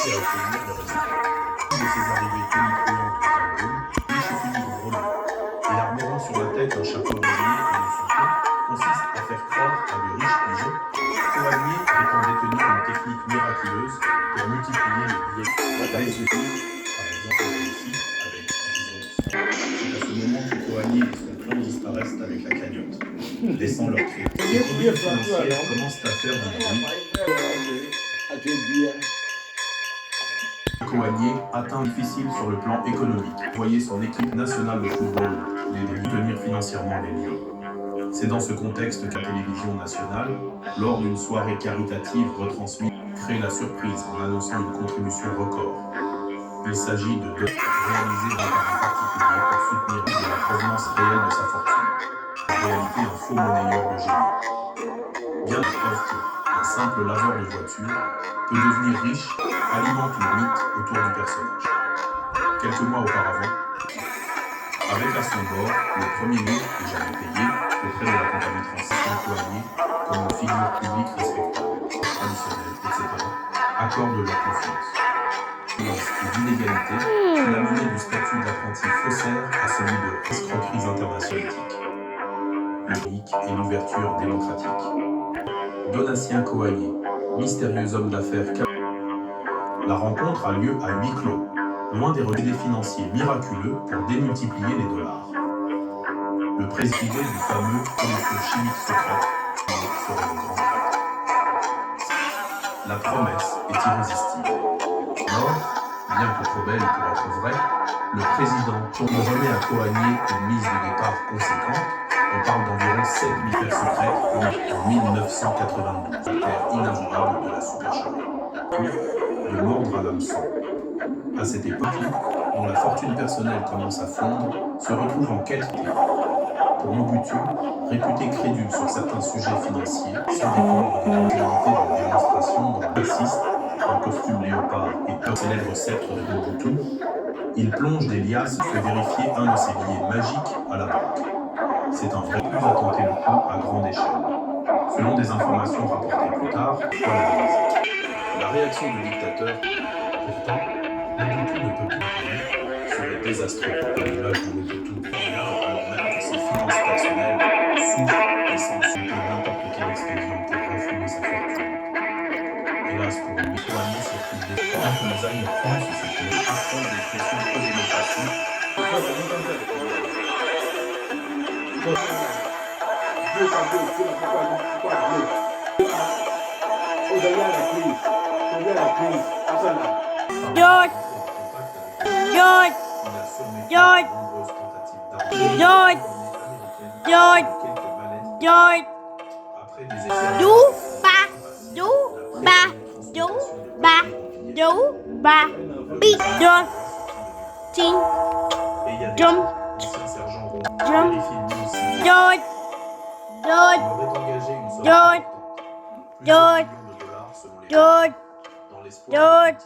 À accueillir les résidents. Une de ces arrivées tonitruantes au Cameroun, riche et figure drôlement, et arborant sur la tête un chapeau relié et une soufflée, consiste à faire croire à de riches pigeons qu'Oanier prétend détenir une technique miraculeuse pour multiplier les billets. Les études, par exemple ici, avec disons, c'est à ce moment que Coanier et son clan disparaissent avec la cagnotte, laissant leur cri. Les produits financiers commencent à faire du bruit. Coanier atteint difficile sur le plan économique. Voyez son équipe nationale de football les tenir financièrement les lieux. C'est dans ce contexte que la télévision nationale, lors d'une soirée caritative retransmise, crée la surprise en annonçant une contribution record. Il s'agit de réaliser par un particulier pour soutenir de la provenance réelle de sa fortune. En réalité, un faux monnayeur de génie. Bien preuve qu'un simple laveur de voiture peut devenir riche, alimente le mythe autour du personnage. Quelques mois auparavant, avec à son bord le premier mot que j'avais payé auprès de la compagnie française Coanier comme une figure publique respectable, traditionnelle, etc., accorde leur confiance. Et d'inégalité, qui l'a mené du statut d'apprenti faussaire à celui de escroqueries internationales, publique et l'ouverture démocratique. Donatien Coanier, mystérieux homme d'affaires. La rencontre a lieu à huis clos, loin des relevés financiers miraculeux pour démultiplier les dollars. Le président du fameux solution chimique secrète serait le grand prêtre. La promesse est irrésistible. Or, bien que trop belle pour être vraie, le président remet à Coanier une mise de départ conséquente. On parle d'environ 7000 affaires secrètes en 1992, la terre inavouable de la supercherie. De mordre à l'hameçon. À cette époque, dont la fortune personnelle commence à fondre, se retrouve en quête pour Mobutu, réputé crédule sur certains sujets financiers, sans dépendre de la légalité de la démonstration dont l'assiste, en costume léopard et un célèbre sceptre de Mobutu, il plonge des liasses et fait vérifier un de ses billets magiques à la banque. C'est un vrai plus à tenter le coup à grande échelle. Selon des informations rapportées plus tard, la réaction du dictateur, pourtant, Mobutu ne peut plus tenir, serait désastreux pour l'image de Mobutu, alors même que ses finances personnelles souffrent et sans supporter n'importe quelle expédient pour refouler sa fortune. Hélas pour lui, Coanier s'est trouvé un Alzheimer France et c'était affront des pressions pro-démocratie. George, George, George, George, George, George, du ba, du ba, du ba, du ba, beat, George, ting, jump, jump, George, George, George, George, George, George.